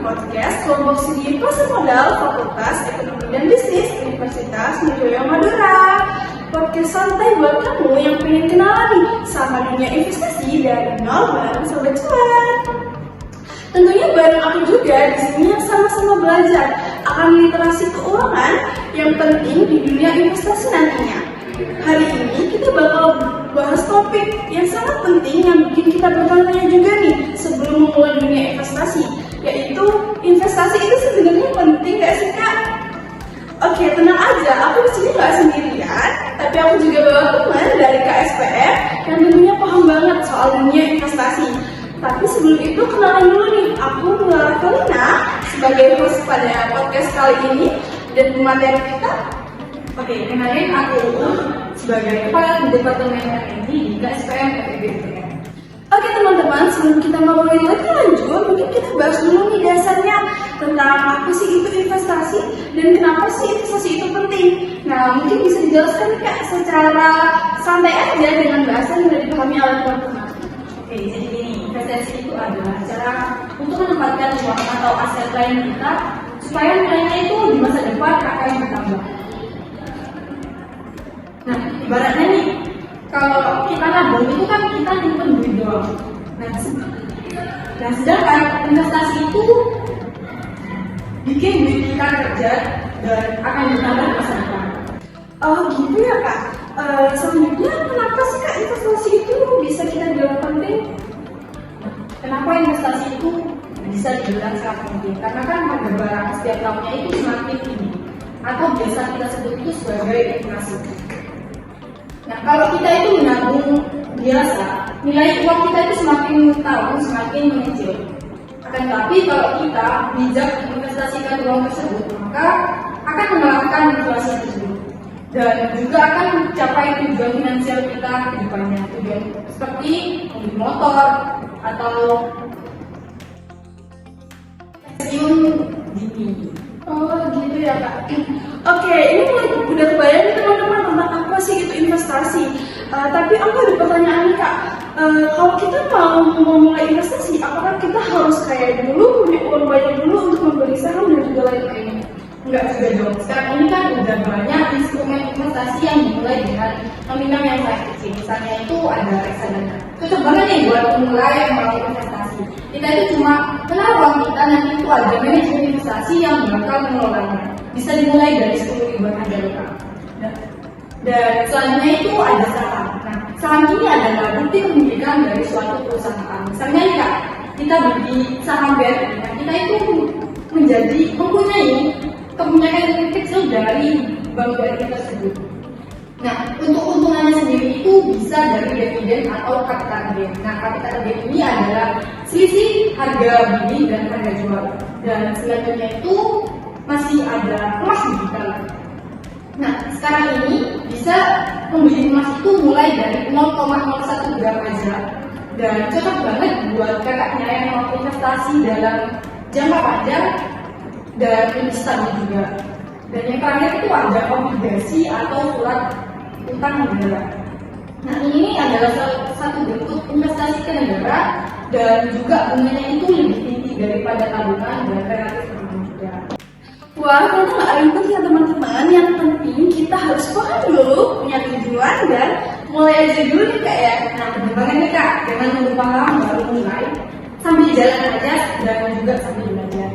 podcast kelompok studi pasar modal Fakultas Ekonomi dan Bisnis Universitas Midjoyo Madura. Podcast santai buat kamu yang pengen kenalan nih sama dunia investasi dari nol bareng Sobat Cuan. Tentunya bareng aku juga di sini yang sama-sama belajar akan literasi keuangan yang penting di dunia investasi nantinya. Hari ini kita bakal bahas topik yang sangat penting yang bikin kita bertanya juga nih sebelum memulai dunia investasi, yaitu investasi itu sebenarnya penting gak sih Kak? Oke, tenang aja, aku di sini gak sendirian, tapi aku juga bawa teman dari KSPR yang tentunya paham banget soal dunia investasi. Tapi sebelum itu kenalan dulu nih, aku Nurul Kalina sebagai host pada podcast kali ini dan pemateri kita. Oke, kenalin aku sebagai kepala Departemen R&D di KSPM FEB. Oke teman-teman, sebelum kita ngobrolin lebih lanjut, mungkin kita bahas dulu nih dasarnya tentang apa sih itu investasi dan kenapa sih investasi itu penting. Nah, mungkin bisa dijelaskan Kak secara santai aja dengan bahasa yang sudah dipahami oleh teman-teman. Oke, jadi gini, investasi itu adalah cara untuk menempatkan uang atau aset lain kita supaya nilainya itu di masa depan akan bertambah. Nah, ibaratnya nih, kalau kita nabung itu kan kita nyimpen duit doang. Nah, sedangkan investasi itu bikin duit kita kerja dan akan bertambah di masa depan. Oh gitu ya Kak. Selanjutnya kenapa sih Kak investasi itu bisa kita bilang penting? Kenapa investasi itu bisa dibilang sangat penting? Karena kan harga barang setiap tahunnya itu semakin tinggi, atau biasa kita sebut itu sebagai inflasi. Nah, kalau kita itu menabung biasa, nilai uang kita itu semakin tahun semakin mengecil. Akan tetapi kalau kita bijak investasikan uang tersebut, maka akan mengalahkan inflasi tersebut dan juga akan mencapai tujuan finansial kita ke depannya. Tujuan seperti membeli motor atau pensiun dini. Oh gitu ya Kak. Oke, ini udah kebayang nih teman-teman tentang apa sih itu investasi. Tapi aku ada pertanyaan nih Kak. Kalau kita mau memulai investasi, apakah kita harus kaya dulu, punya uang banyak dulu untuk membeli saham dan juga lain-lainnya? Enggak juga dong. Sekarang ini kan udah banyak instrumen investasi yang dimulai dengan nominal yang sangat kecil. Misalnya itu ada reksadana. Cocok banget nih buat memulai mulai investasi. Kita itu cuma kenal uang kita, nanti itu ada manajemen investasi yang bakal mengelolanya. Bisa dimulai dari 10.000 aja loh Kak. Dan selanjutnya itu ada saham. Nah, saham ini adalah bukti kepemilikan dari suatu perusahaan. Misalnya nih Kak, kita beli saham BRI. Nah, kita itu menjadi mempunyai kepemilikan kecil dari bank BRI tersebut. Nah, untuk keuntungannya sendiri itu bisa dari dividen atau capital gain. Nah, capital gain ini adalah selisih harga beli dan harga jual. Dan selanjutnya itu masih ada emas digital. Nah, sekarang ini bisa membeli emas itu mulai dari 0,01 gram aja. Dan cocok banget buat kakaknya yang mau investasi dalam jangka panjang dan lebih stabil juga. Dan yang terakhir itu ada obligasi atau surat utang negara. Nah, ini adalah salah satu bentuk investasi ke negara dan juga bunganya itu lebih tinggi daripada tabungan dan relatif aman juga. Wah, ternyata nggak ribet ya teman-teman. Yang penting kita harus paham dulu, punya tujuan dan mulai aja dulu nih Kak ya. Nah, benar banget nih Kak, jangan nunggu paham baru mulai, sambil jalan aja dan juga sambil belajar.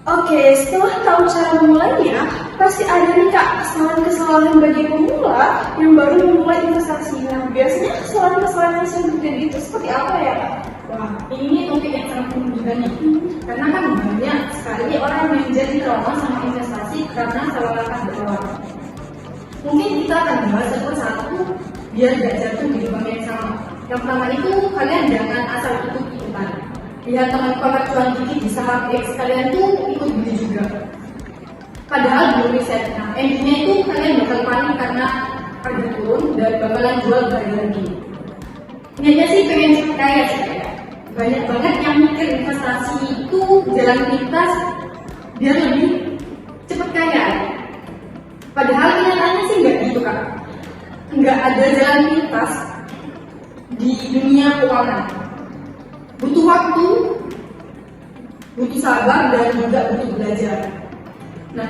Oke, setelah tahu cara memulainya, pasti ada nih Kak kesalahan-kesalahan bagi pemula yang baru memulai investasi. Nah, biasanya kesalahan-kesalahan yang sering terjadi itu seperti apa ya Kak? Wah, ini topik yang sangat penting juga nih. Karena kan banyak sekali orang yang jadi trauma sama investasi karena salah langkah berawal. Mungkin kita akan bahas satu-satu biar gak jatuh di lubang yang sama. Yang pertama itu, kalian jangan asal ikut-ikutan. Lihat teman-teman cuan dikit di saham X, kalian tuh ikut beli juga. Padahal belum riset. Nah, endingnya itu kalian bakal panik karena harga turun dan bakalan jual harga lagi. Niatnya sih pengen cepet kaya sih ya. Banyak banget yang mikir investasi itu jalan pintas biar lebih cepet kaya. Padahal kenyataannya sih nggak gitu Kak. Nggak ada jalan pintas di dunia keuangan. Butuh waktu butuh sabar dan juga butuh belajar. Nah,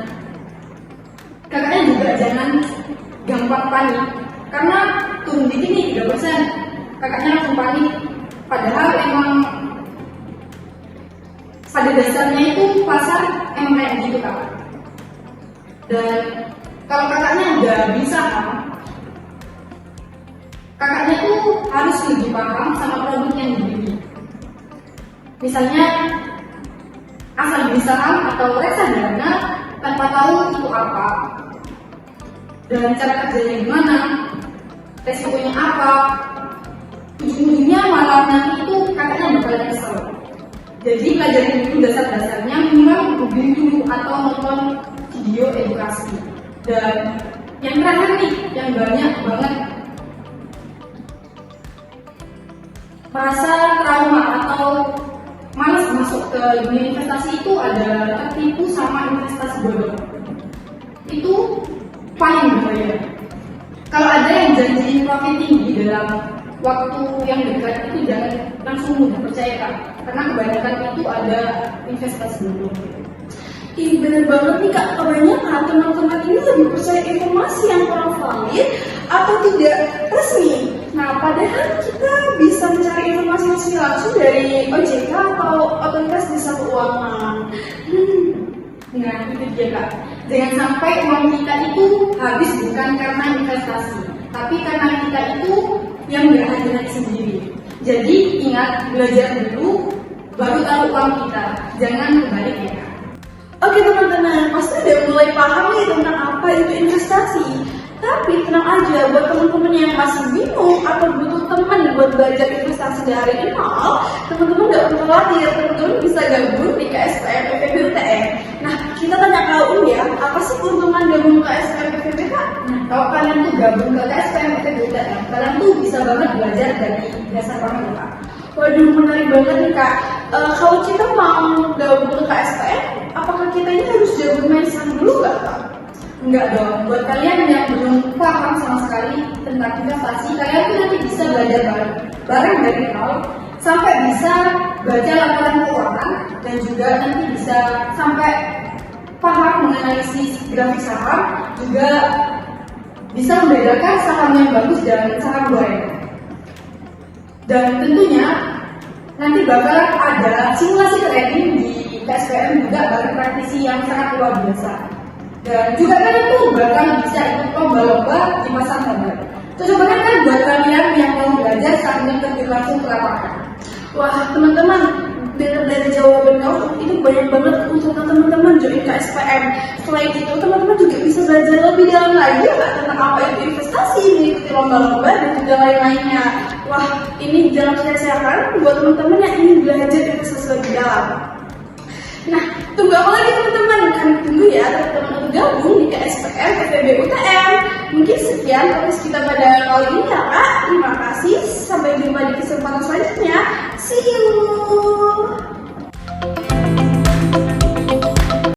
kakaknya juga jangan gampang panik karena turun dikit nih 3%, kakaknya langsung panik. Padahal emang pada dasarnya itu pasar emang kayak gitu kak. Dan kalau kakaknya udah bisa kan, kakaknya tuh harus lebih paham sama produk yang dibeli. Misalnya asal beli saham atau reksadana tanpa tahu itu apa dan cara kerjanya gimana, resikonya apa, ujung-ujungnya malah nanti itu kakaknya bakal nyesel. Jadi pelajarin dulu dasar-dasarnya, minimal beli dulu atau nonton video edukasi. Dan yang terakhir nih, yang banyak banget merasa trauma atau malas masuk ke dunia investasi itu ada tertipu sama investasi bodong. Itu paling bahaya. Kalau ada yang janjiin profit tinggi dalam waktu yang dekat itu jangan langsung mudah percaya kan, karena kebanyakan itu ada investasi bodong. Ih, bener banget nih kak, kebanyakan teman-teman ini lebih percaya informasi yang kurang valid atau tidak resmi. Nah, padahal kita bisa mencari informasi resmi langsung dari OJK atau Otoritas Jasa Keuangan. Nah, itu dia kak. Jangan sampai uang kita itu habis bukan karena investasi, tapi karena kita itu yang berhati-hati sendiri. Jadi ingat, belajar dulu, baru tahu uang kita. Jangan kebalik ya kak. Oke teman-teman, pasti udah mulai paham nih tentang apa itu investasi. Tapi tenang aja, buat teman-teman yang masih bingung atau butuh teman buat belajar investasi dari nol, teman-teman gak perlu khawatir, teman-teman bisa gabung di KSPM FEB UTM. Nah, kita tanya ke Umi ya, apa sih keuntungan gabung ke KSPM FEB Kak? Nah, kalau kalian tuh gabung ke KSPM FEB UTM, kalian tuh bisa banget belajar dari dasar banget kak. Waduh, menarik banget nih kak. Kalau kita mau gabung ke KSPM, apakah kita ini harus jago main saham dulu gak kak? Enggak dong, buat kalian yang belum paham sama sekali tentang investasi, kalian tuh nanti bisa belajar bareng dari nol sampai bisa baca laporan keuangan dan juga nanti bisa sampai paham menganalisis grafik saham, juga bisa membedakan saham yang bagus dan saham goreng. Dan tentunya nanti bakal ada simulasi trading di KSPM juga bagi praktisi yang sangat luar biasa. Dan juga kalian tuh bakal bisa ikut lomba-lomba di pasar modal. Cocok banget kan buat kalian yang mau belajar sambil terjun langsung ke lapangan. Wah teman-teman, dari jawaban kamu itu banyak banget keuntungan teman-teman join KSPM. Selain itu teman-teman juga bisa belajar lebih dalam lagi ya, tentang apa itu investasi, mengikuti lomba-lomba dan juga lain-lainnya. Wah ini jangan sia-siakan buat teman-teman yang ingin belajar investasi lebih dalam. Nah, tunggu apa lagi teman-teman? Kami tunggu ya teman-teman untuk gabung di KSPM FEB UTM. Mungkin sekian podcast kita pada kali ini ya kak. Terima kasih. Sampai jumpa di kesempatan selanjutnya. See you.